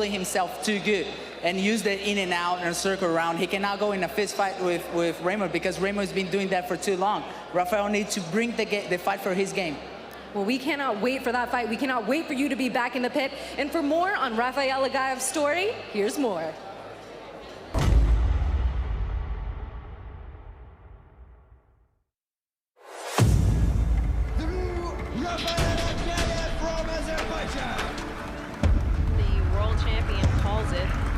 himself too good and use the in and out and circle around. He cannot go in a fist fight with Roymond because Roymond's been doing that for too long. Rafael needs to bring the fight for his game. Well, we cannot wait for that fight. We cannot wait for you to be back in the pit. And for more on Rafael Aghayev's story, here's more.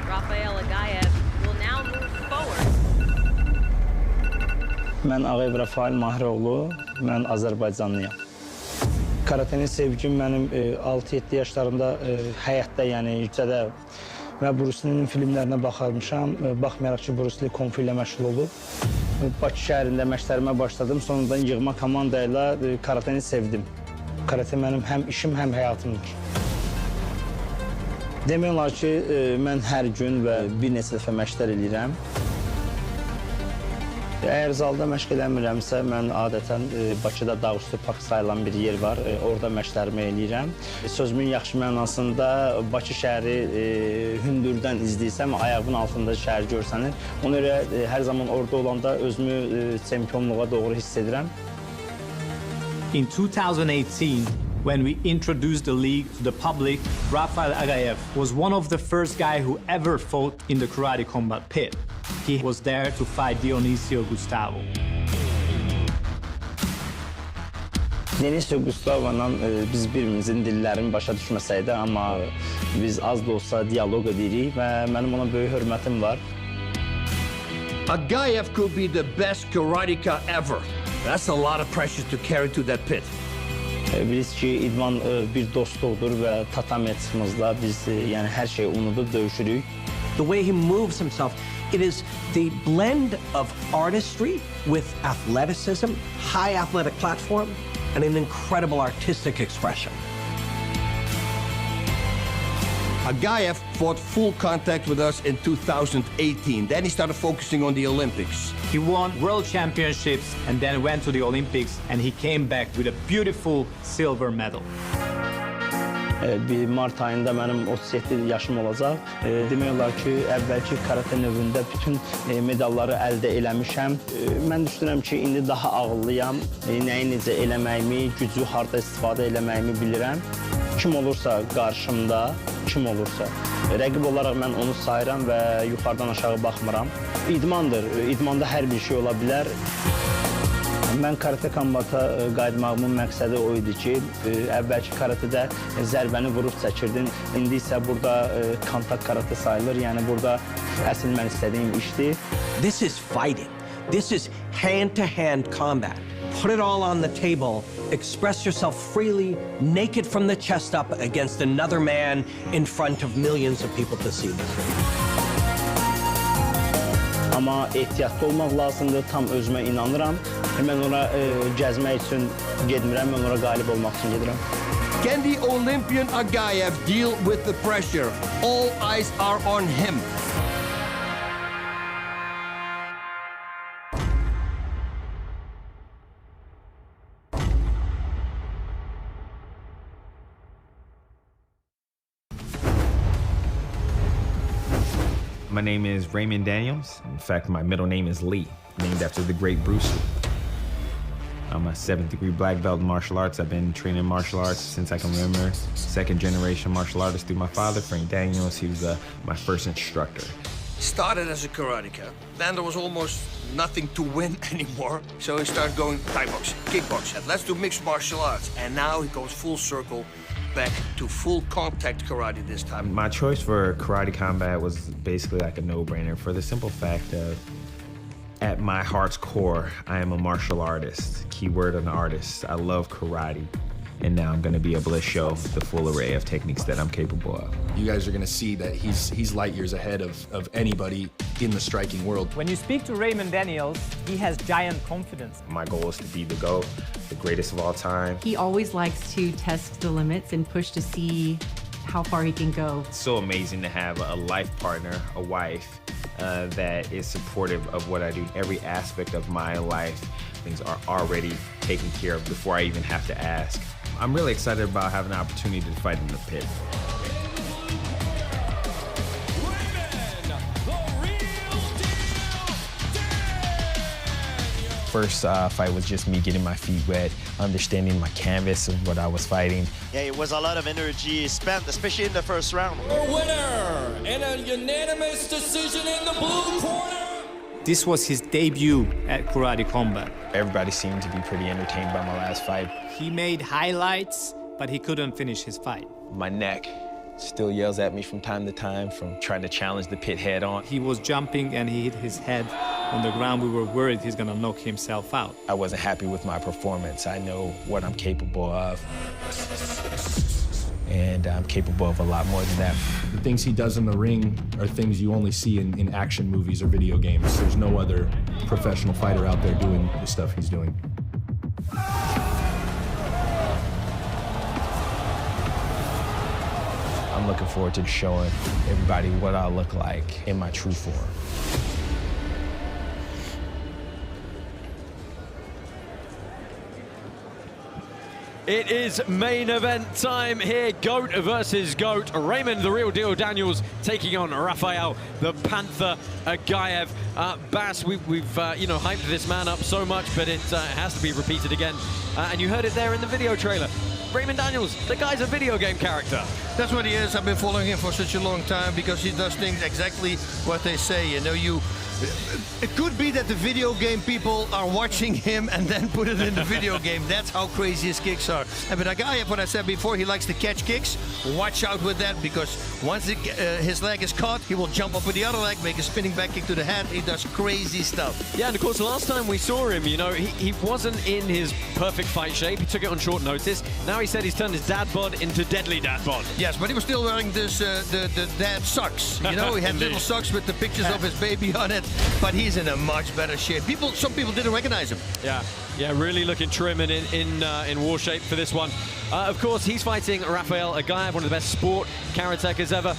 Rafael Aghayev will now move forward. Mən Aghayev Rafael Mahiroğlu, mən Azərbaycanlıyam. Karateni sevgim mənim 6-7 yaşlarımda həyatda, yəni yüksədə və Bruce Lee'nin filmlərinə baxarmışam. Baxmayaraq ki, Bruce Lee konfu ilə məşğul olub. Bakı şəhərində məşqlərimə başladım. Sonradan yığma komanda ilə karateni sevdim. Karate mənim həm işim, həm həyatımdır. Demək olar ki, mən hər gün və bir neçə dəfə məşqlər edirəm. Əgər zalda məşq eləmirəmsə, mən adətən Bakıda Dağüstü Park sayılan bir yer var, orada məşqlərimi eləyirəm. Sözümün yaxşı mənasında Bakı şəhəri hündürdən izləyirsəm, ayağımın altında şəhər görsənir. Ona görə hər zaman orada olanda özümü çempionluğa doğru hiss edirəm. In 2018, when we introduced the league to the public, Rafael Aghayev was one of the first guys who ever fought in the karate combat pit. He was there to fight Dionisio Gustavo. Dionisio Gustavo'yla biz birimizin dillərini başa düşməsəydi, amma biz az da olsa diyaloq edirik və mənim ona böyük hörmətim var. Aghayev could be the best karateka ever. That's a lot of pressure to carry to that pit. Bilirsiniz ki, idman bir dostluqdur və tatami açımızda biz yəni hər şeyi unudub döyüşürük. The way he moves himself, it is the blend of artistry with athleticism, high athletic platform, and an incredible artistic expression. Aghayev fought full contact with us in 2018. Then he started focusing on the Olympics. He won world championships and then went to the Olympics, and he came back with a beautiful silver medal. Bir Mart ayında mənim 37 yaşım olacaq. Demək olar ki, əvvəlki karate növündə bütün medalları əldə eləmişəm. Mən düşünürəm ki, indi daha ağıllıyam. Nəyi necə eləməyimi, gücü harda istifadə eləməyimi bilirəm. Kim olursa qarşımda, kim olursa. Rəqib olaraq mən onu sayıram və yuxarıdan aşağı baxmıram. İdmandır, idmanda hər bir şey ola bilər. Mən karate kombata qayıtmağımın məqsədi o idi ki, əvvəlki karatedə zərbəni vurub çəkirdin. İndi isə burada kontakt karate sayılır, yəni burada əsl mən istədiyim işdir. This is fighting. This is hand-to-hand combat. Put it all on the table, express yourself freely, naked from the chest up against another man in front of millions of people to see this. Amma ehtiyatlı olmaq lazımdır, tam özümə inanıram. Mən ora gəzmək üçün getmirəm, mən ora qalib olmaq üçün gedirəm. Can the Olympian Aghayev deal with the pressure? All eyes are on him. My name is Raymond Daniels. In fact, my middle name is Lee, named after the great Bruce Lee. I'm a 7th degree black belt in martial arts. I've been training martial arts since I can remember. Second generation martial artist through my father, Frank Daniels. He was my first instructor. Started as a karateka, then there was almost nothing to win anymore. So he started going Thai boxing, kickboxing. Let's do mixed martial arts. And now he goes full circle back to full contact karate this time. My choice for karate combat was basically like a no-brainer for the simple fact of at my heart's core, I am a martial artist. Keyword an artist. I love karate. And now I'm going to be able to show the full array of techniques that I'm capable of. You guys are going to see that he's light years ahead of anybody in the striking world. When you speak to Raymond Daniels, he has giant confidence. My goal is to be the GOAT, the greatest of all time. He always likes to test the limits and push to see how far he can go. It's so amazing to have a life partner, a wife, that is supportive of what I do. Every aspect of my life, things are already taken care of before I even have to ask. I'm really excited about having the opportunity to fight in the pit. first fight was just me getting my feet wet, understanding my canvas of what I was fighting. Yeah, it was a lot of energy spent, especially in the first round. A winner in a unanimous decision in the blue corner. This was his debut at Karate Combat. Everybody seemed to be pretty entertained by my last fight. He made highlights, but he couldn't finish his fight. My neck still yells at me from time to time from trying to challenge the pit head on. He was jumping and he hit his head on the ground. We were worried he's gonna knock himself out. I wasn't happy with my performance. I know what I'm capable of. And I'm capable of a lot more than that. The things he does in the ring are things you only see in action movies or video games. There's no other professional fighter out there doing the stuff he's doing. I'm looking forward to showing everybody what I look like in my true form. It is main event time here. GOAT versus GOAT. Roymond, the real deal Daniels, taking on Rafael, the Panther Aghayev. Bas, we've hyped this man up so much, but it has to be repeated again. And you heard it there in the video trailer. Roymond Daniels, the guy's a video game character. That's what he is. I've been following him for such a long time because he does things exactly what they say. You know, it could be that the video game people are watching him and then put it in the video game. That's how crazy his kicks are. And with Aghayev, what I said before, he likes to catch kicks. Watch out with that, because once his leg is caught, he will jump up with the other leg, make a spinning back kick to the head. He does crazy stuff. Yeah, and of course, last time we saw him, you know, he wasn't in his perfect fight shape. He took it on short notice. Now he said he's turned his dad bod into deadly dad bod. Yes, but he was still wearing this the dad socks. You know, he had little socks with the pictures of his baby on it. But he's in a much better shape. Some people didn't recognize him. Yeah, really looking trim and in war shape for this one. Of course, he's fighting Rafael Aghayev, one of the best sport karatecas ever.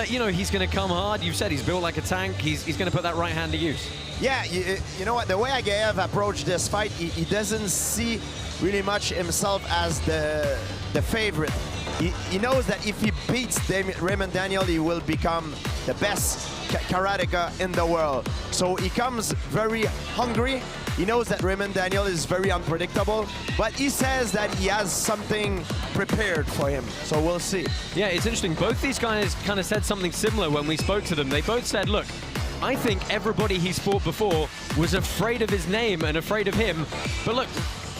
You know, he's going to come hard. You've said he's built like a tank. He's going to put that right hand to use. Yeah, you know what? The way Aghayev approached this fight, he doesn't see really much himself as the favorite. He knows that if he beats Roymond Daniels, he will become the best karateka in the world. So he comes very hungry. He knows that Roymond Daniels is very unpredictable, but he says that he has something prepared for him. So we'll see. Yeah, it's interesting. Both these guys kind of said something similar when we spoke to them. They both said, look, I think everybody he's fought before was afraid of his name and afraid of him. But look,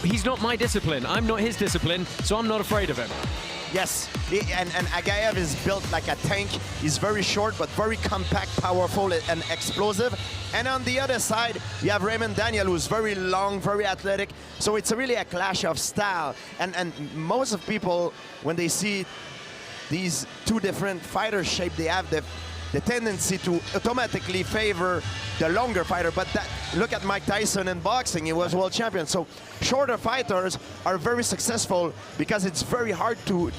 he's not my discipline. I'm not his discipline, so I'm not afraid of him. Yes, and Aghayev is built like a tank. He's very short, but very compact, powerful, and explosive. And on the other side, you have Roymond Daniels, who's very long, very athletic. So it's really a clash of style. And most of people, when they see these two different fighter shapes, they have the tendency to automatically favor the longer fighter. But look at Mike Tyson in boxing. He was world champion. So shorter fighters are very successful because it's very hard to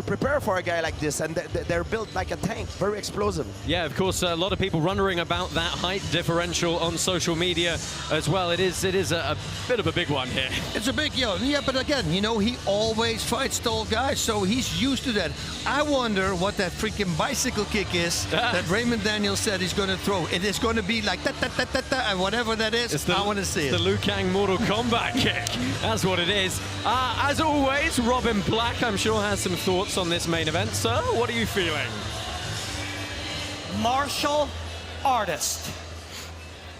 prepare for a guy like this, and they're built like a tank, very explosive. Yeah, of course, a lot of people wondering about that height differential on social media as well. It is a bit of a big one here. It's a big, yeah, but again, you know, he always fights tall guys, so he's used to that. I wonder what that freaking bicycle kick is that Roymond Daniels said he's going to throw. It is going to be like and whatever that is. I want to see it. The Liu Kang Mortal Kombat kick. That's what it is. As always, Robin Black, I'm sure, has some thoughts on this main event. Sir, what are you feeling? Martial artist.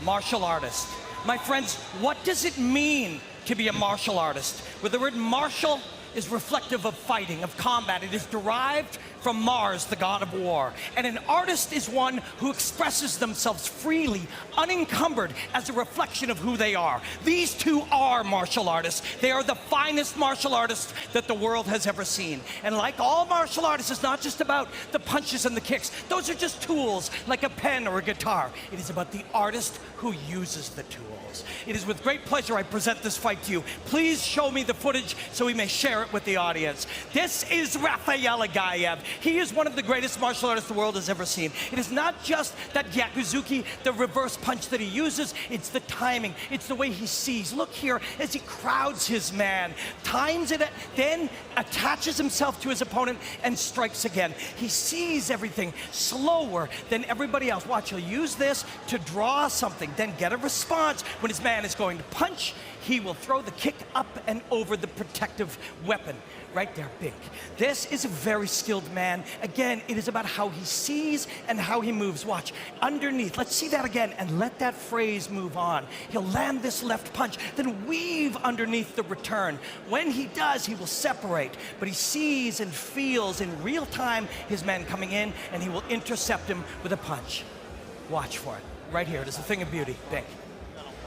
Martial artist. My friends, what does it mean to be a martial artist? Well, the word martial is reflective of fighting, of combat. It is derived from Mars, the god of war. And an artist is one who expresses themselves freely, unencumbered, as a reflection of who they are. These two are martial artists. They are the finest martial artists that the world has ever seen. And like all martial artists, it's not just about the punches and the kicks. Those are just tools, like a pen or a guitar. It is about the artist who uses the tools. It is with great pleasure I present this fight to you. Please show me the footage so we may share it with the audience. This is Rafael Aghayev. He is one of the greatest martial artists the world has ever seen. It is not just that Gyakuzuki, the reverse punch that he uses, it's the timing, it's the way he sees. Look here as he crowds his man, times it, then attaches himself to his opponent and strikes again. He sees everything slower than everybody else. Watch, he'll use this to draw something, then get a response. When his man is going to punch, he will throw the kick up and over the protective weapon. Right there, Bink. This is a very skilled man. Again, it is about how he sees and how he moves. Watch, underneath, let's see that again, and let that phrase move on. He'll land this left punch, then weave underneath the return. When he does, he will separate, but he sees and feels in real time his man coming in, and he will intercept him with a punch. Watch for it. Right here, it is a thing of beauty, Bink.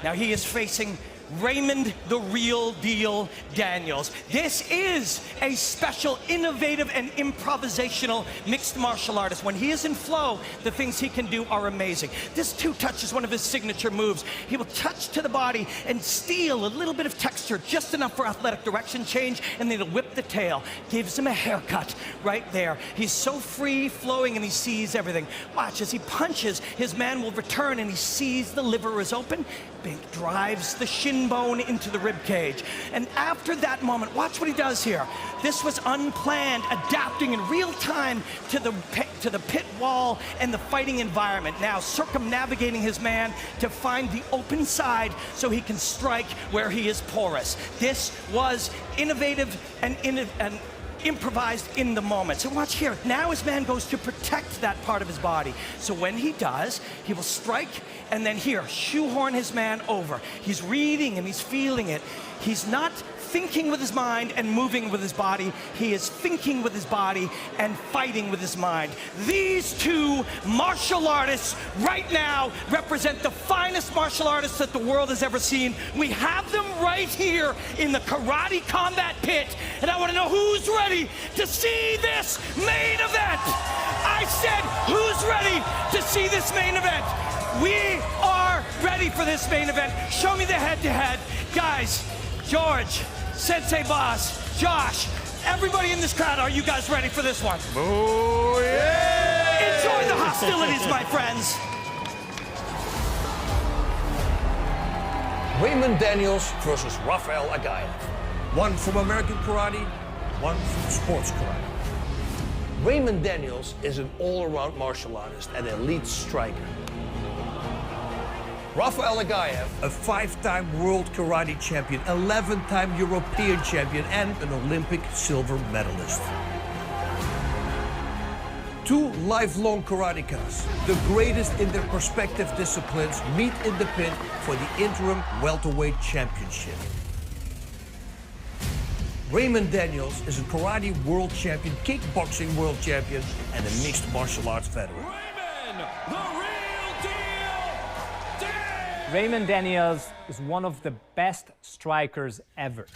Now he is facing Roymond, the real deal Daniels. This is a special, innovative, and improvisational mixed martial artist. When he is in flow, the things he can do are amazing. This two-touch is one of his signature moves. He will touch to the body and steal a little bit of texture, just enough for athletic direction change, and then he'll whip the tail. Gives him a haircut right there. He's so free-flowing and he sees everything. Watch, as he punches, his man will return and he sees the liver is open. Bink drives the shin bone into the rib cage. And after that moment, watch what he does here. This was unplanned, adapting in real time to the pit wall and the fighting environment. Now circumnavigating his man to find the open side so he can strike where he is porous. This was innovative and improvised in the moment. So watch here. Now his man goes to protect that part of his body. So when he does, he will strike and then here, shoehorn his man over. He's reading and he's feeling it. He's not thinking with his mind and moving with his body. He is thinking with his body and fighting with his mind. These two martial artists right now represent the finest martial artists that the world has ever seen. We have them right here in the Karate Combat Pit, and I want to know who's ready to see this main event. I said, who's ready to see this main event? We are ready for this main event. Show me the head-to-head. Guys, George, Sensei Boss, Josh, everybody in this crowd, are you guys ready for this one? Oh, yeah! Enjoy the hostilities, my friends. Roymond Daniels versus Rafael Aghayev. One from American karate, one from sports karate. Roymond Daniels is an all-around martial artist and elite striker. Rafael Aghayev, a 5-time world karate champion, 11-time European champion, and an Olympic silver medalist. Two lifelong karatekas, the greatest in their respective disciplines, meet in the pit for the interim welterweight championship. Roymond Daniels is a karate world champion, kickboxing world champion, and a mixed martial arts veteran. Roymond Daniels is one of the best strikers ever.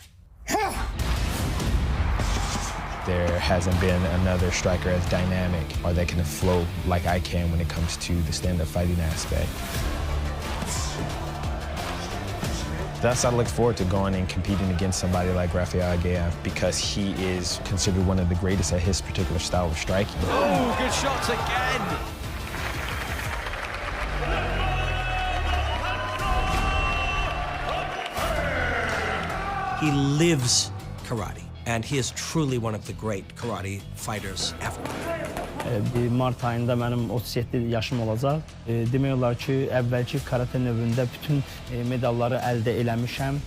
There hasn't been another striker as dynamic or that can flow like I can when it comes to the stand-up fighting aspect. Thus, I look forward to going and competing against somebody like Rafael Aghayev because he is considered one of the greatest at his particular style of striking. Oh, good shots again. He lives karate, and he is truly one of the great karate fighters ever. Bir Mart ayında mənim 37 yaşım olacaq. Demək olar ki, əvvəlki karate növündə bütün medalları əldə eləmişəm.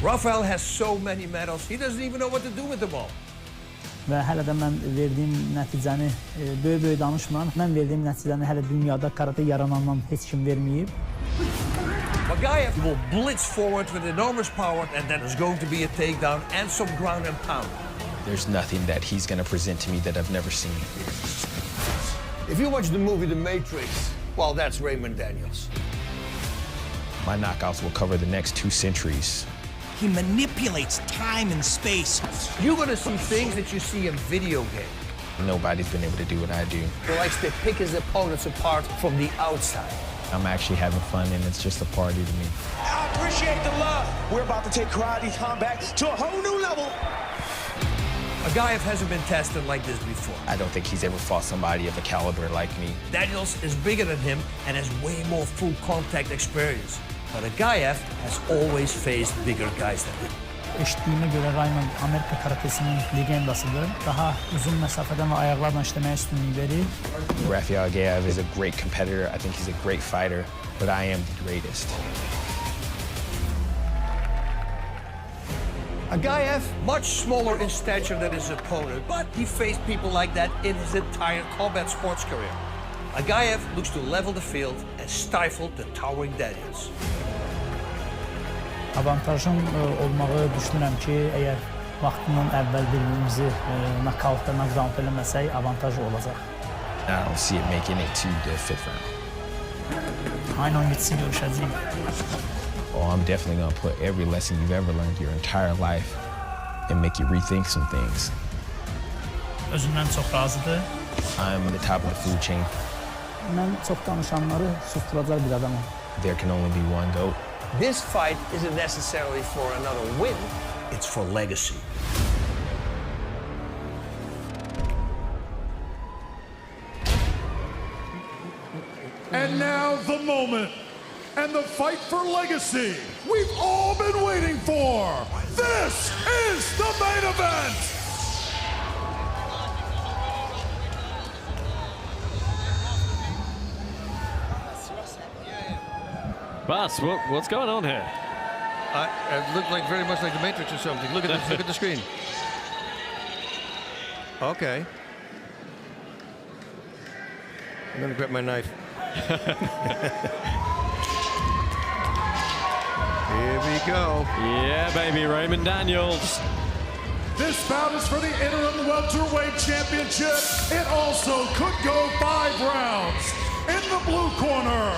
Rafael has so many medals, he doesn't even know what to do with them all. Və hələ də mən verdiyim nəticəni böyük danışmıram. Mən verdiyim nəticəni hələ dünyada karate yaranandan heç kim verməyib. Aghayev will blitz forward with enormous power, and then there's going to be a takedown and some ground and pound. There's nothing that he's going to present to me that I've never seen. If you watch the movie The Matrix, well, that's Roymond Daniels. My knockouts will cover the next 2 centuries. He manipulates time and space. You're going to see things that you see in video games. Nobody's been able to do what I do. He likes to pick his opponents apart from the outside. I'm actually having fun, and it's just a party to me. I appreciate the love. We're about to take karate combat to a whole new level. Aghayev hasn't been tested like this before. I don't think he's ever fought somebody of a caliber like me. Daniels is bigger than him and has way more full contact experience. But Aghayev has always faced bigger guys than him. Eşitliğime göre Roymond Amerika karatesinin legendasıdır. Daha uzun mesafeden ve ayaklardan işlemeye üstünlüğü verir. Rafael Aghayev is a great competitor. I think he's a great fighter, but I am the greatest. Aghayev, much smaller in stature than his opponent, but he faced people like that in his entire combat sports career. Aghayev looks to level the field and stifle the towering Daniels. Avantajım olmağı düşünürəm ki, əgər vaxtından əvvəl birbirimizi nokautda, knockdown eləməsək, avantaj olacaq. I don't see it making it to the 5th round. Aynı oyun bitsin görüşəcəyik. Oh, I'm definitely gonna put every lesson you've ever learned your entire life and make you rethink some things. Özündən çox razıdır. I'm at the top of the food chain. Mən çox danışanları susturacaq bir adamım. There can only be one GOAT. This fight isn't necessarily for another win, it's for legacy. And now the moment, and the fight for legacy we've all been waiting for. This is the main event. Bas, what's going on here? It looked like very much like the Matrix or something. Look at this, look at the screen. Okay. I'm gonna grab my knife. Here we go. Yeah, baby, Raymond Daniels. This bout is for the interim welterweight championship. It also could go 5 rounds. In the blue corner,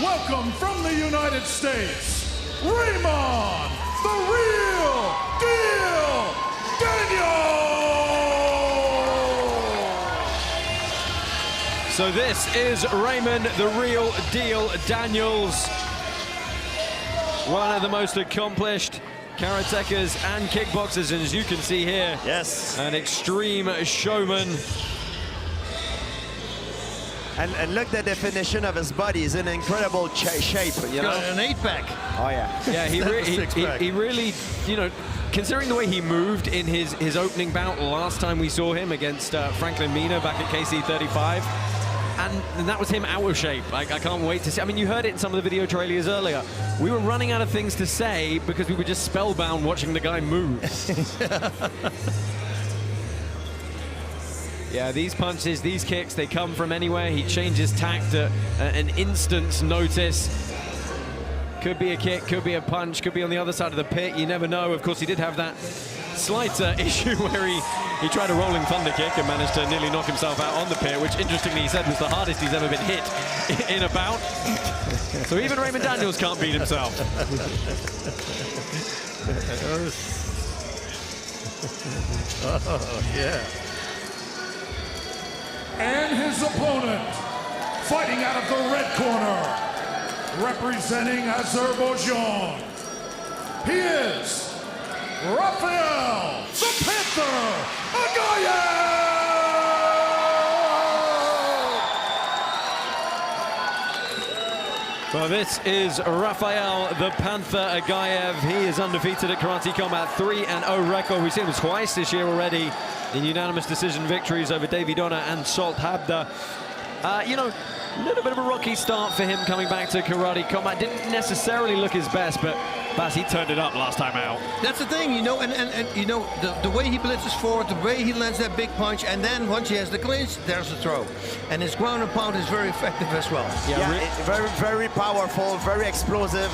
welcome from the United States, Roymond, the real deal, Daniels! So this is Raymond, the real deal Daniels. One of the most accomplished karatekas and kickboxers, and as you can see here, yes, an extreme showman. And look at the definition of his body. He's in incredible shape, you know? Got an 8-pack. Oh, yeah. Yeah, he really, you know, considering the way he moved in his opening bout last time we saw him against Franklin Mina back at KC35, and that was him out of shape. I can't wait to see. I mean, you heard it in some of the video trailers earlier. We were running out of things to say because we were just spellbound watching the guy move. Yeah, these punches, these kicks, they come from anywhere. He changes tact at an instant's notice. Could be a kick, could be a punch, could be on the other side of the pit. You never know. Of course, he did have that slight issue where he tried a rolling thunder kick and managed to nearly knock himself out on the pit, which interestingly he said was the hardest he's ever been hit in a bout. So even Raymond Daniels can't beat himself. Oh, yeah. And his opponent, fighting out of the red corner, representing Azerbaijan, he is Rafael the Panther Aghayev! Well, this is Rafael the Panther Aghayev. He is undefeated at Karate Combat, 3-0 record. We've seen him twice this year already in unanimous decision victories over David Donner and Salt Habda. You know, a little bit of a rocky start for him coming back to Karate Combat. Didn't necessarily look his best, but Bas, he turned it up last time out. That's the thing, you know, and you know, the way he blitzes forward, the way he lands that big punch, and then once he has the clinch, there's the throw. And his ground and pound is very effective as well. Yeah, very, very powerful, very explosive,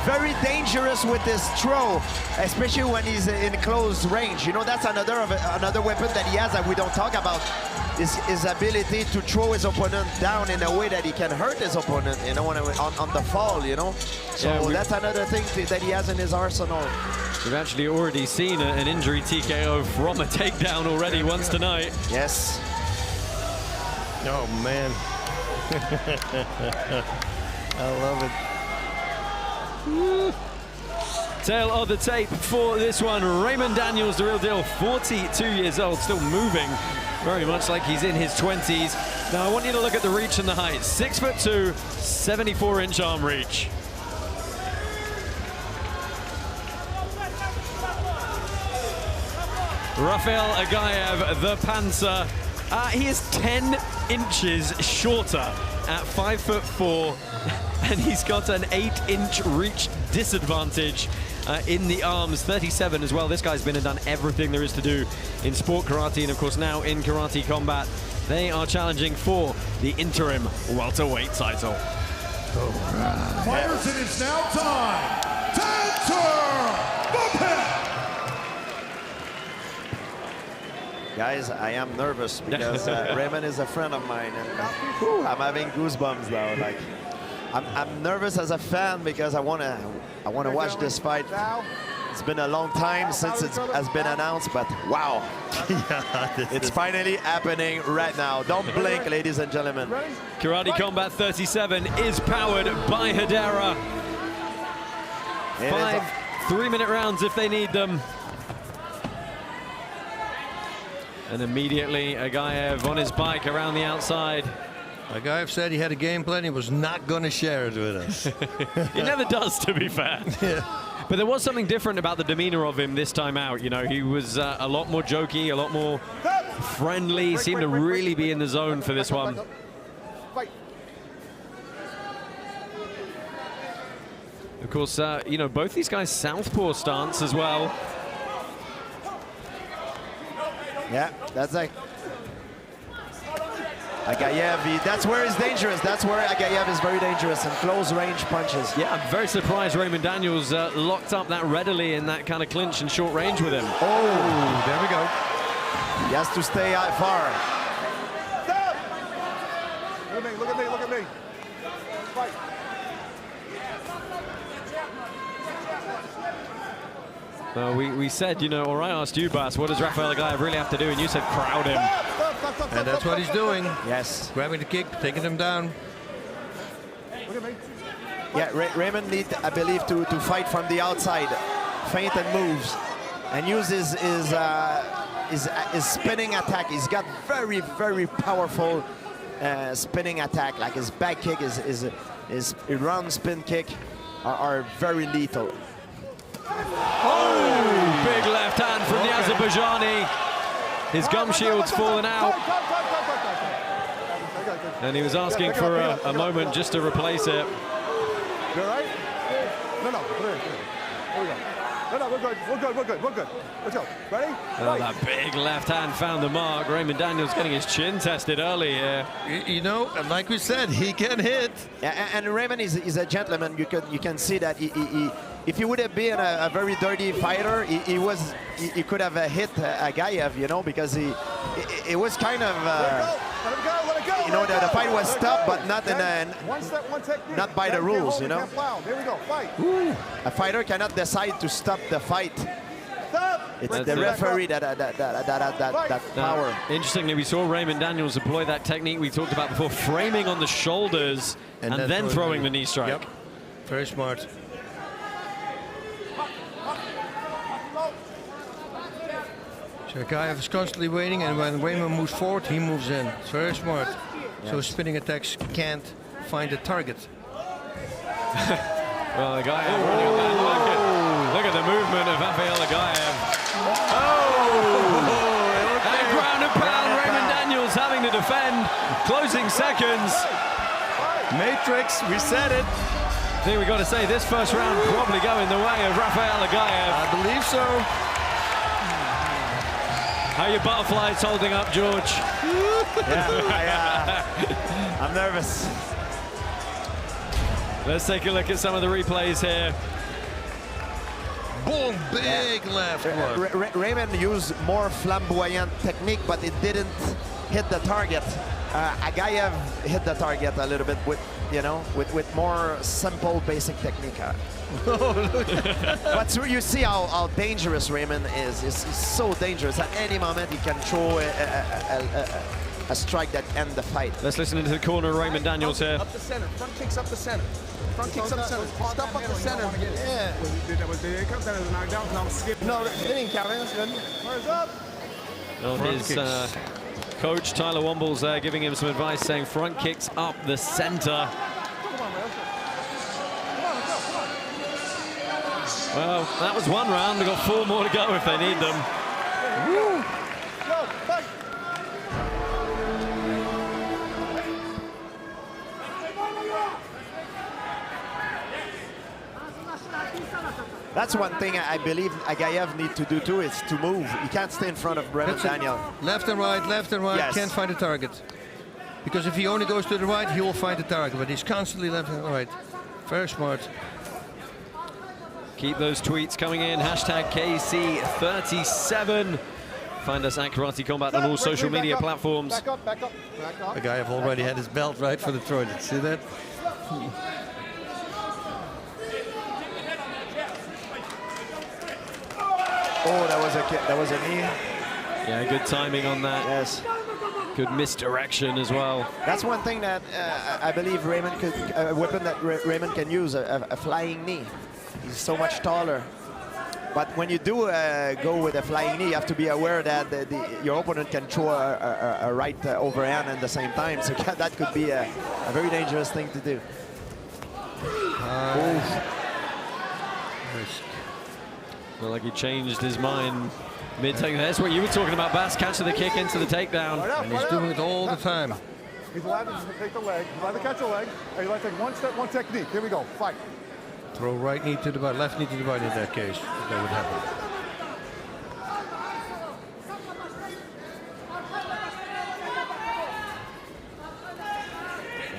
very dangerous with his throw, especially when he's in close range. You know, that's another weapon that he has that we don't talk about, is his ability to throw his opponent down in a way that he can hurt his opponent, you know, on the fall, you know. So yeah, that's another thing that he has in his arsenal. We've actually already seen an injury TKO from a takedown already once tonight. Yes. Oh, man. I love it. Tail of the tape for this one. Roymond Daniels, the real deal, 42 years old, still moving very much like he's in his 20s. Now I want you to look at the reach and the height. 6'2", 74-inch arm reach. Rafael Aghayev, the Panther. He is 10 inches shorter at 5'4", and he's got an 8-inch reach disadvantage in the arms. 37 as well. This guy's been and done everything there is to do in sport karate, and of course now in karate combat. They are challenging for the interim welterweight title. Fighters, it is now time to enter the pit. Guys, I am nervous because Roymond is a friend of mine, and I'm having goosebumps though. Like, I'm nervous as a fan because I wanna watch this fight. It's been a long time since it has been announced, but wow, it's finally happening right now. Don't blink, ladies and gentlemen. Karate Combat 37 is powered by Hedera. 5 3-minute rounds if they need them. And immediately Aghayev on his bike around the outside. Aghayev said he had a game plan. He was not going to share it with us. He never does, to be fair. Yeah. But there was something different about the demeanor of him this time out. You know, he was a lot more jokey, a lot more friendly. He seemed to really be in the zone for this one. Of course, you know, both these guys southpaw stance as well. Yeah, that's like Aghayev. That's where he's dangerous. That's where Aghayev is very dangerous in close range punches. Yeah, I'm very surprised Roymond Daniels locked up that readily in that kind of clinch and short range with him. Oh, there we go. He has to stay out far. Stop! Look at me, look at me, look at me. Fight. We said, you know, or I asked you, Bas, what does Rafael Aghayev really have to do? And you said crowd him. And that's what he's doing. Yes. Grabbing the kick, taking him down. Look at me. Yeah, Roymond needs, I believe, to fight from the outside, feint and moves, and use his spinning attack. He's got very, very powerful spinning attack. Like his back kick, his round spin kick are very lethal. Oh, big left hand from the Azerbaijani. His gum shield's fallen out. And he was asking for a moment just to replace it. You all right? No, here we go. No, we're good. We're good. Let's go. Ready? Oh, that big left hand found the mark. Roymond Daniels getting his chin tested early here. You know, like we said, he can hit. Yeah, and Roymond is a gentleman. You can see that if he would have been a very dirty fighter, he could have hit Aghayev, you know, because it was kind of you know, the fight was stopped, but not not by the rules, you know. Here we go. Fight. A fighter cannot decide to stop the fight. It's the referee that power. Interestingly, we saw Roymond Daniels deploy that technique we talked about before, framing on the shoulders and then throwing the knee strike. Yep. Very smart. So Aghayev is constantly waiting, and when Roymond moves forward, he moves in. It's very smart. Yes. So spinning attacks can't find a target. Well, Aghayev running on that. Look at the movement of Rafael Aghayev. Oh! And ground and pound. Roymond Daniels having to defend. Closing seconds. Matrix, we said it. I think we got to say this first round probably going the way of Rafael Aghayev. I believe so. How are your butterflies holding up, George? Yeah, I'm nervous. Let's take a look at some of the replays here. Boom, big left one. Roymond used more flamboyant technique, but it didn't hit the target. Aghayev hit the target a little bit with, you know, with more simple, basic technique. But you see how dangerous Roymond is. It's so dangerous. At any moment, he can throw a strike that ends the fight. Let's listen into the corner of Roymond Daniels here. Up the center. Front kicks up the center. Front kicks up the center. Step up the center. Yeah. It comes down as a knockdown, and I'm skipping. No, it didn't count. That's good. Where's up? Well, his coach, Tyler Womble's there giving him some advice, saying front kicks up the center. Well, that was one round. They've got 4 more to go if they need them. Woo. That's one thing I believe Aghayev needs to do too, is to move. He can't stay in front of Raymond Daniel. Left and right, Yes. can't find the target. Because if he only goes to the right, he will find the target, but he's constantly left and right. Very smart. Keep those tweets coming in. Hashtag KC37. Find us at Karate Combat on all social media platforms. Back up, back up, back up. Aghayev already had his belt right for the throw. Did you see that? Oh, that was a kick. That was a knee. Yeah, good timing on that. Yes. Good misdirection as well. That's one thing that I believe Raymond could, a weapon that Raymond can use, a flying knee. He's so much taller. But when you do go with a flying knee, you have to be aware that your opponent can throw a right overhand at the same time. So that could be a very dangerous thing to do. Well, like he changed his mind mid-takedown. That's what you were talking about, Bass, catching the kick into the takedown. And he's doing it all the time. He's allowed to take the leg. He's allowed to catch a leg. And he's allowed to take one step, one technique. Here we go. Fight. Throw right knee to the body, left knee to the body in that case. That would happen.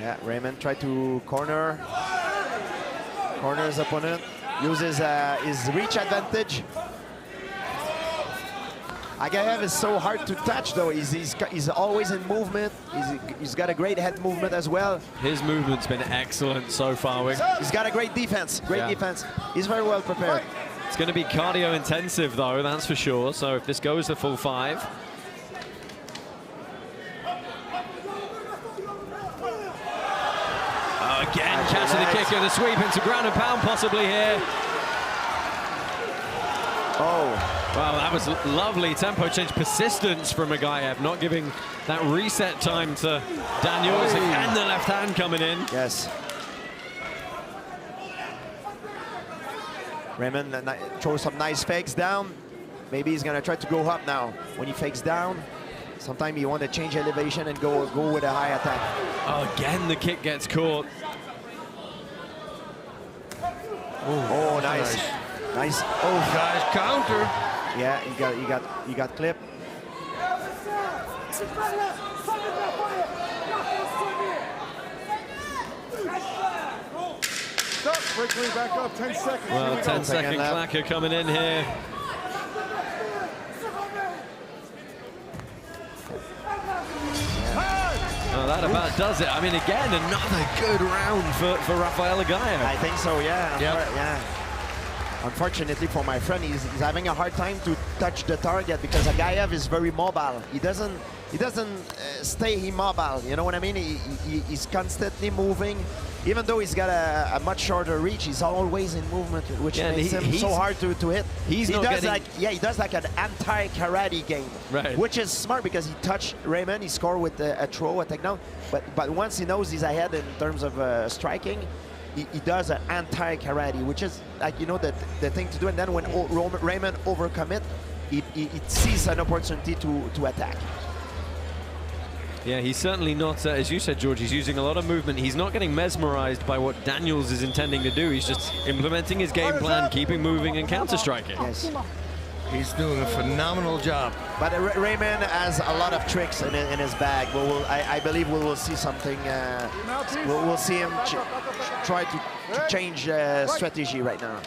Yeah, Raymond tried to corner his opponent, uses his reach advantage. Aghayev is so hard to touch though. He's always in movement. He's got a great head movement as well. His movement's been excellent so far. He's got a great defense. Defense. He's very well prepared. It's going to be cardio intensive though, that's for sure. So if this goes the full 5. Again, catching the kick and the sweep into ground and pound possibly here. Oh. Wow, that was lovely tempo change, persistence from Aghayev, not giving that reset time to Daniels, and the left hand coming in. Yes. Raymond throws some nice fakes down. Maybe he's gonna try to go up now. When he fakes down, sometimes you want to change elevation and go with a high attack. Oh, again, the kick gets caught. Oh, nice. Nice. Oh, guys, counter. Yeah, you got clipped. Stop, quickly back up, 10 seconds. Well, 10-second clacker coming in here. Oh, that about does it. I mean, again, another good round for Rafael Aghayev. I think so, yeah. Yep. Yeah. Unfortunately for my friend, he's having a hard time to touch the target because Aghayev is very mobile. He doesn't stay immobile. You know what I mean? He's constantly moving. Even though he's got a much shorter reach, he's always in movement, which makes him so hard to hit. He does like an anti-karate game, right? Which is smart because he touched Raymond, he scored with a throw, a takedown. But once he knows he's ahead in terms of striking, he does an anti-karate, which is like, you know, the thing to do. And then when Raymond overcommit, he sees an opportunity to attack. Yeah, he's certainly not, as you said, George, he's using a lot of movement. He's not getting mesmerized by what Daniels is intending to do. He's just implementing his game plan, keeping moving and counter-striking. Yes. He's doing a phenomenal job. But Raymond has a lot of tricks in his bag. I believe we will see something. We'll see him try to change strategy right now.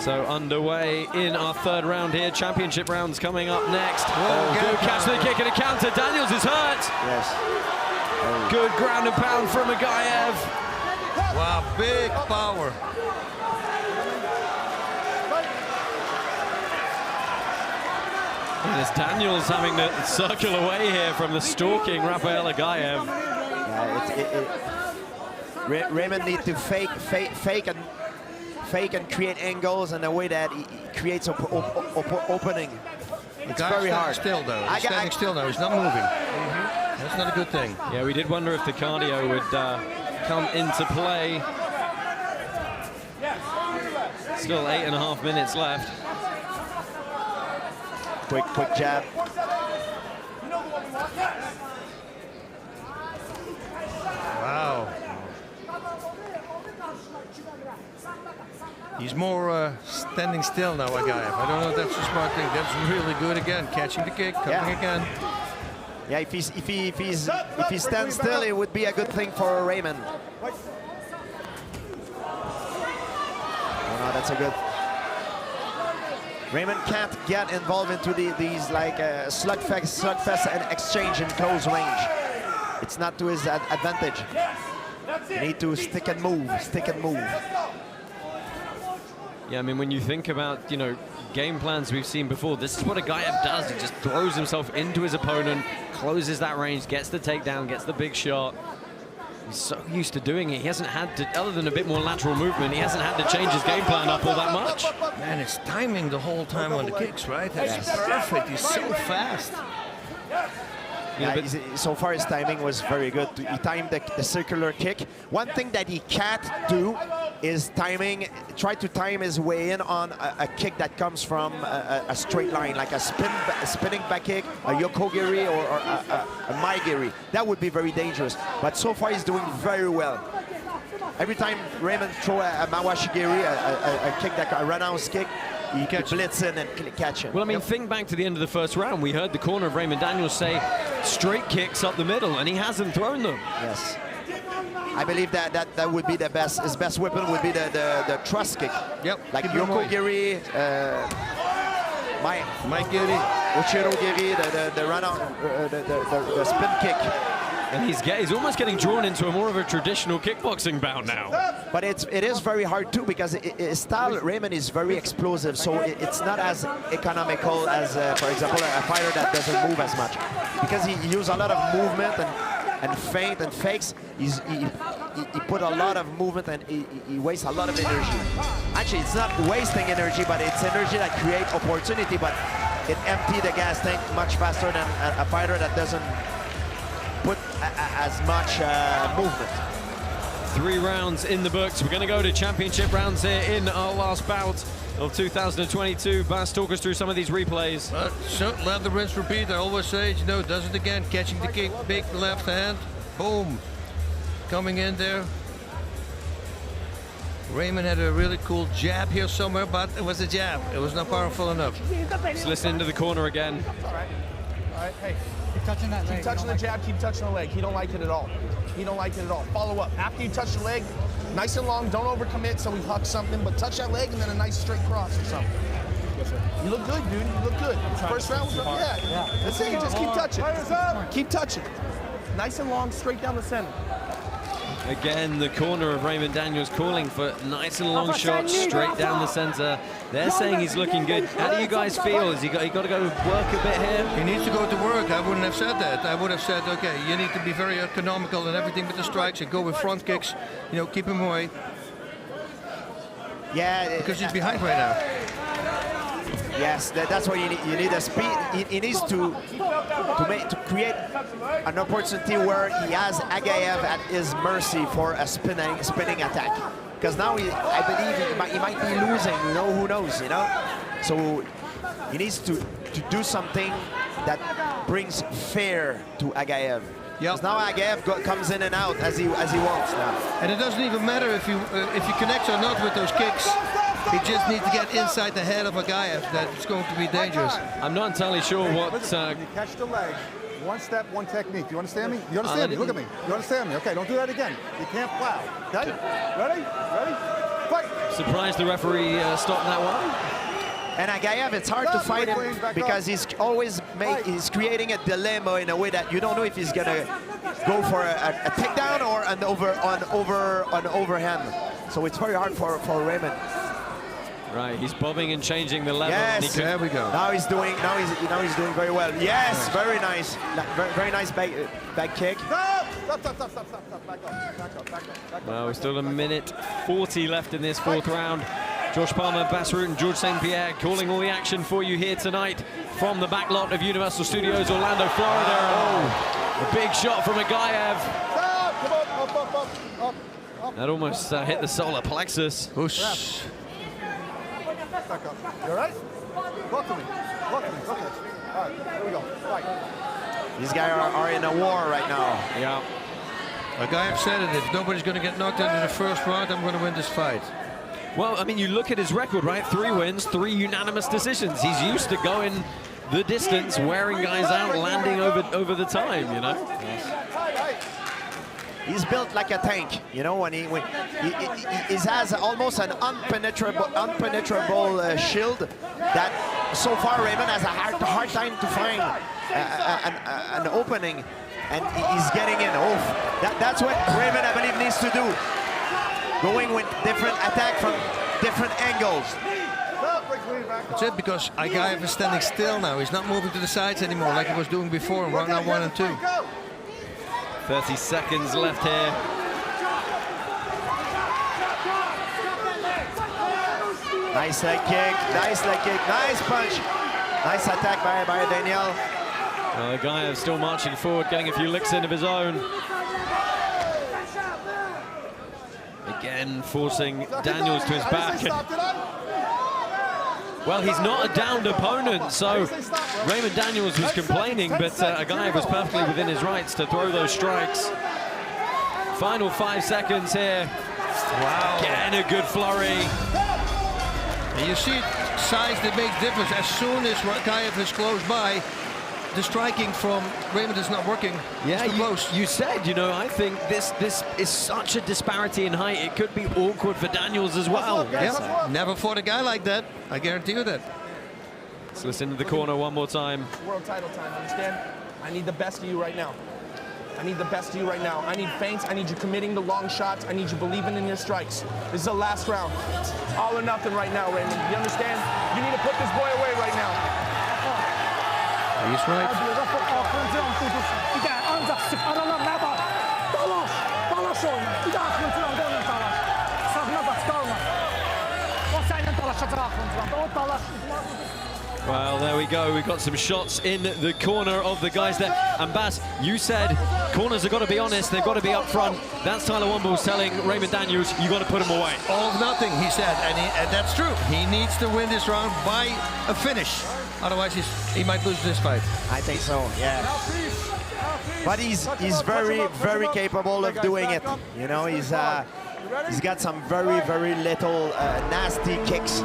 So underway in our third round here. Championship rounds coming up next. Good catch to the kick and a counter. Daniels is hurt. Yes. Good ground and pound from Aghayev. Wow, big power. And it's Daniels having to circle away here from the stalking Rafael Aghayev. Yeah, Raymond needs to fake and create angles in a way that he creates opening. It's very hard. Still though. He's standing still now. He's not moving. That's not a good thing. Yeah, we did wonder if the cardio would come into play. Still 8.5 minutes left. Quick jab. Wow. He's more standing still now, Aghayev. I don't know if that's a smart thing. That's really good again. Catching the kick, coming again. Yeah, if he stands still, it would be a good thing for Raymond. Oh, no, that's a good. Raymond can't get involved into these like slugfest and exchange in close range. It's not to his advantage. You need to stick and move. Yeah, I mean, when you think about, you know, game plans we've seen before, this is what Aghayev does. He just throws himself into his opponent, closes that range, gets the takedown, gets the big shot. He's so used to doing it. He hasn't had to, other than a bit more lateral movement, he hasn't had to change his game plan up all that much. Man, it's timing the whole time on the kicks, right? That's perfect. He's so fast. Yeah, so far his timing was very good. He timed the circular kick. One thing that he can't do is try to time his way in on a kick that comes from a straight line, like a spinning back kick, a yokogiri or a maigiri. That would be very dangerous. But so far he's doing very well. Every time Raymond throws a mawashigiri, a kick, a roundhouse kick, he can blitz in and catch him. Well, I mean, think back to the end of the first round. We heard the corner of Raymond Daniels say straight kicks up the middle, and he hasn't thrown them. Yes. I believe that would be the best. His best weapon would be the thrust kick. Yep. Like yokogiri, maigiri, uchirogiri, the run-out, the spin kick. And he's almost getting drawn into more of a traditional kickboxing bout now. But it is very hard too, because his style, Raymond, is very explosive, so it's not as economical as, for example, a fighter that doesn't move as much. Because he uses a lot of movement and feint and fakes. He put a lot of movement and he wastes a lot of energy. Actually, it's not wasting energy, but it's energy that creates opportunity, but it empties the gas tank much faster than a fighter that doesn't put as much movement. 3 rounds in the books. We're going to go to championship rounds here in our last bout of 2022. Bas, talk us through some of these replays. So let the rinse repeat. I always say, you know, does it again. Catching the kick, big left hand, boom, coming in there. Raymond had a really cool jab here somewhere, but it was a jab. It was not powerful enough. Just listen to the corner again. All right, hey. Keep touching that leg. Keep touching the jab, keep touching the leg. He don't like it at all. He don't like it at all. Follow up. After you touch the leg, nice and long, don't overcommit so we huck something, but touch that leg and then a nice straight cross or something. Yes, sir. You look good, dude. You look good. First round was yeah. That's it. Just keep touching. Keep touching. Nice and long, straight down the center. Again, the corner of Raymond Daniels calling for nice and long shots straight down the center. They're saying he's looking good. How do you guys feel? Has he got to go work a bit here? He needs to go to work. I wouldn't have said that. I would have said, okay, you need to be very economical and everything with the strikes and go with front kicks. You know, keep him away. Yeah, because he's behind right now. Yes, that's what you need. You need a speed. He needs to create an opportunity where he has Aghayev at his mercy for a spinning attack. Because now I believe he might be losing. You know, who knows? You know, so he needs to do something that brings fear to Aghayev. Because now Aghayev comes in and out as he wants now. And it doesn't even matter if you connect or not with those kicks. He just needs to get inside the head of Aghayev. That's going to be dangerous. I'm not entirely sure what... You catch the leg, one step, one technique. You understand me? You understand me? Look at me. You understand me? Okay, don't do that again. You can't plow. Okay? Ready? Fight! Surprised the referee stopped that one. And Aghayev, it's hard to fight him because he's always he's creating a dilemma in a way that you don't know if he's gonna go for a takedown or an overhand. So it's very hard for Raymond. Right, he's bobbing and changing the level. Yes, there we go. Now he's doing very well. Yes, very nice. Very nice back kick. Stop. Back up. Well, we're still a minute 40 left in this fourth round. Josh Palmer, Bas Rutten, and George St. Pierre calling all the action for you here tonight from the back lot of Universal Studios, Orlando, Florida. Oh, a big shot from Aghayev. Come on, up. That almost hit the solar plexus. Back up. You all right? Walk to me. Okay. All right, here we go. Fight. These guys are in a war right now. Yeah. Aghayev said it, if nobody's going to get knocked out in the first round, I'm going to win this fight. Well, I mean, you look at his record, right? 3 wins, 3 unanimous decisions. He's used to going the distance, wearing guys out, landing over the time, you know? He's built like a tank, you know, when he has almost an unpenetrable shield that so far Raymond has a hard time to find an opening, and he's getting in. That's what Raymond, I believe, needs to do. Going with different attack from different angles. That's it, because Aghayev is standing still now. He's not moving to the sides anymore like he was doing before in round 1 and 2. 30 seconds left here. Nice leg kick, nice punch. Nice attack by Daniel. Well, Aghayev still marching forward, getting a few licks in of his own. Again, forcing Daniels to his back. Well, he's not a downed opponent, so Raymond Daniels was complaining, but Aghayev was perfectly within his rights to throw those strikes. Final 5 seconds here. Wow. Again, a good flurry. And you see size that makes difference. As soon as Aghayev is close by, the striking from Raymond is not working. Yeah, you said, you know, I think this is such a disparity in height. It could be awkward for Daniels as well. Yeah, never fought a guy like that. I guarantee you that. Let's listen to the corner one more time. World title time, understand? I need the best of you right now. I need the best of you right now. I need feints. I need you committing the long shots. I need you believing in your strikes. This is the last round. All or nothing right now, Raymond. You understand? You need to put this boy away right now. He's right. Well, there we go. We've got some shots in the corner of the guys there. And Bas, you said corners have got to be honest. They've got to be up front. That's Tyler Womble's telling Raymond Daniels, you got to put him away. All of nothing, he said, and that's true. He needs to win this round by a finish. Otherwise, he might lose this fight. I think so, yeah. But he's very, very capable of doing it. You know, he's got some very little nasty kicks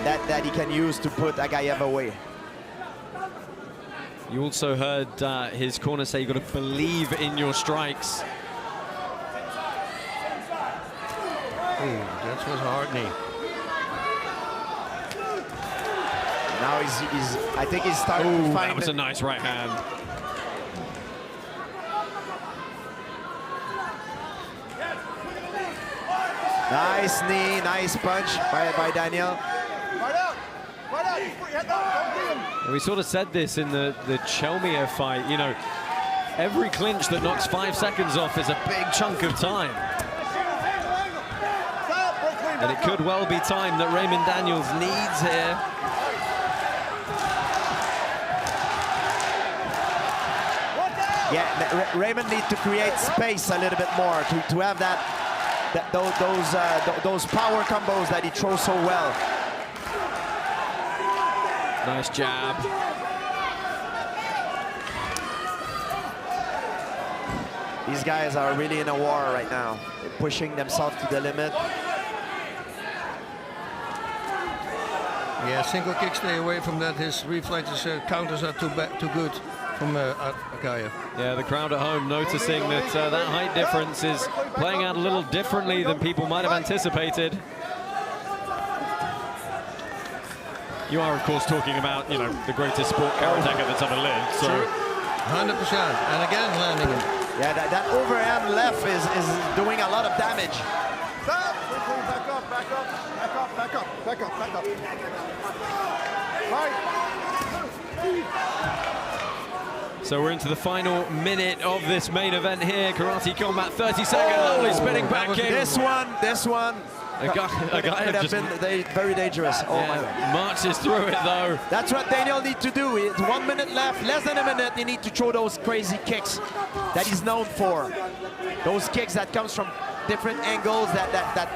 that he can use to put Aghayev away. You also heard his corner say you've got to believe in your strikes. Ooh, that was a hard knee. Now I think he's starting to find... That was a nice right hand. Nice knee, nice punch by Daniel. And we sort of said this in the Chelmier fight, you know, every clinch that knocks 5 seconds off is a big chunk of time. And it could well be time that Raymond Daniels needs here. Yeah, Raymond needs to create space a little bit more to have those power combos that he throws so well. Nice jab. These guys are really in a war right now. They're pushing themselves to the limit. Yeah, single kick, stay away from that. His reflexes, counters are too good from Aghayev. Yeah, the crowd at home noticing that that height difference is playing out a little differently than people might have anticipated. You are, of course, talking about, you know, the greatest sport karateka that's ever lived. So 100%, and again landing him. Yeah, that overhand left is doing a lot of damage. Stop! Back up, back up, back up, back up, back up, back up. Fight! So we're into the final minute of this main event here. Karate Combat, 30 seconds. Lovely spinning back kick. This one. Aghayev could have been very dangerous. Oh my God. Marches through it though. That's what Daniel needs to do. It's 1 minute left, less than a minute. You need to throw those crazy kicks that he's known for. Those kicks that comes from different angles that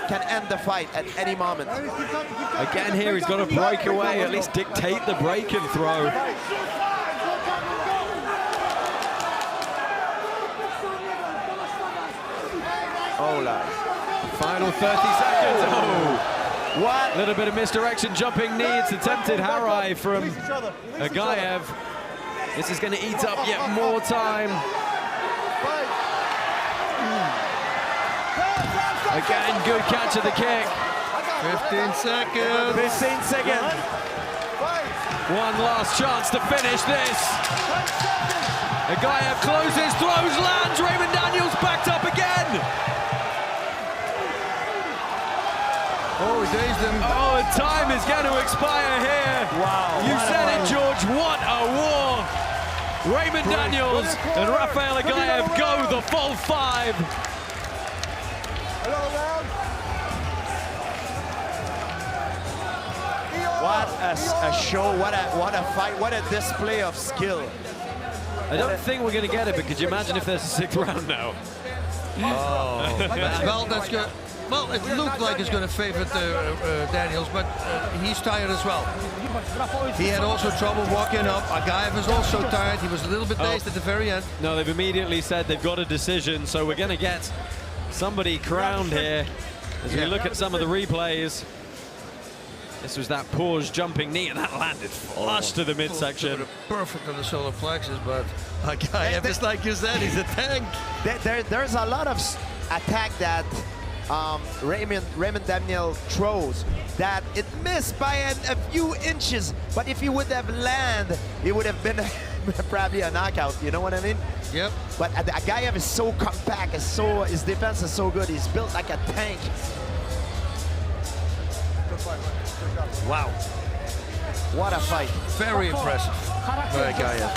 can end the fight at any moment. Again here, he's got to break away, at least dictate the break and throw. Oh, Lord. Final 30 seconds. Oh, what? Little bit of misdirection, jumping knee. It's attempted Harai from Aghayev. This is going to eat up yet more time. Again, good catch of the kick. 15 seconds. 15 seconds. One last chance to finish this. Aghayev closes, throws, lands. Raymond Daniels backed up again. Oh, he dazed him. Oh, and time is going to expire here. Wow. You said it, George. What a war. Raymond Daniels and Rafael Aghayev go the full 5. What a show, what a fight, what a display of skill. I don't think we're going to get it, but could you imagine if there's a 6th round now? Oh, well, that's good. Well, it looked like it's going to favor Daniels, but he's tired as well. He had also trouble walking up. Aghayev is also tired. He was a little bit dazed at the very end. No, they've immediately said they've got a decision, so we're going to get somebody crowned here as we look at some of the replays. This was that paused jumping knee, and that landed flush to the midsection. Perfect on the solar plexus, but Aghayev is like you said, he's a tank. There's a lot of attack that Raymond Daniel throws that it missed by a few inches, but if he would have landed, it would have been probably a knockout, you know what I mean? Yep. But Aghayev is so compact, his defense is so good, he's built like a tank. Wow. What a fight. Very impressive by Aghayev.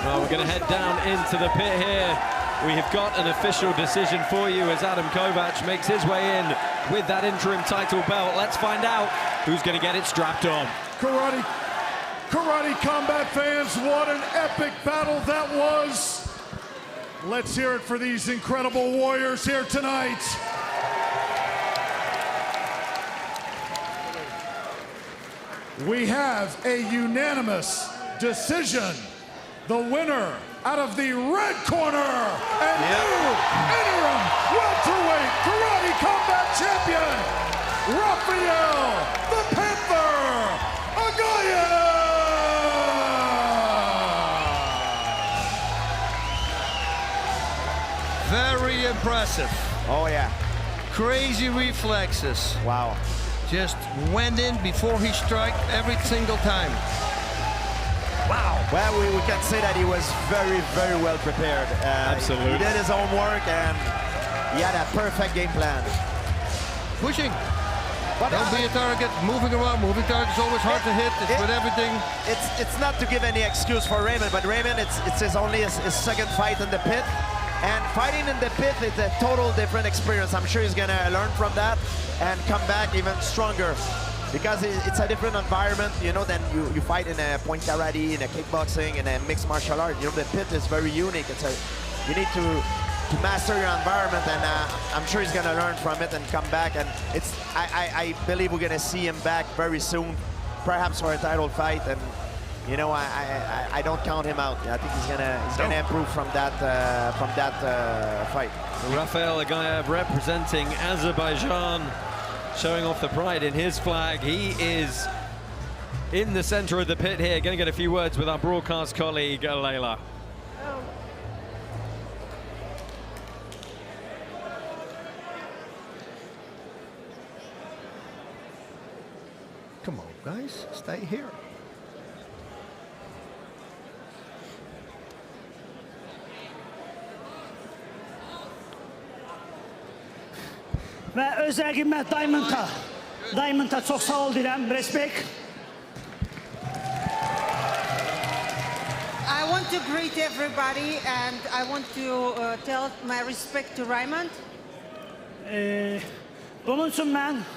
Well, we're going to head down into the pit here. We have got an official decision for you as Adam Kovac makes his way in with that interim title belt. Let's find out who's going to get it strapped on. Karate Combat fans, what an epic battle that was. Let's hear it for these incredible warriors here tonight. We have a unanimous decision. The winner out of the red corner and new interim welterweight Karate Combat champion, Rafael the Panther Aghayev. Very impressive. Oh yeah. Crazy reflexes. Wow. Just went in before he struck every single time. Wow. Well, we can say that he was very, very well prepared. Absolutely. He did his own work and he had a perfect game plan. Pushing. But don't be a target. Moving around. Moving target is always hard to hit. It's with everything. It's not to give any excuse for Raymond, but Raymond, it's only his second fight in the pit. And fighting in the pit is a total different experience. I'm sure he's gonna learn from that and come back even stronger. Because it's a different environment, you know, than you fight in a point karate, in a kickboxing, in a mixed martial art. You know, the pit is very unique. You need to master your environment, and I'm sure he's gonna learn from it and come back. And I believe we're gonna see him back very soon, perhaps for a title fight. And you know, I don't count him out. I think he's gonna improve from that fight. Rafael Aghayev representing Azerbaijan, showing off the pride in his flag. He is in the center of the pit here. Going to get a few words with our broadcast colleague, Layla. Come on, guys, stay here. Ve özel Diamond'a çok sağ ol deyirəm, respekt. to greet everybody, and I want to tell my respect to Roymond. Bunun üçün mən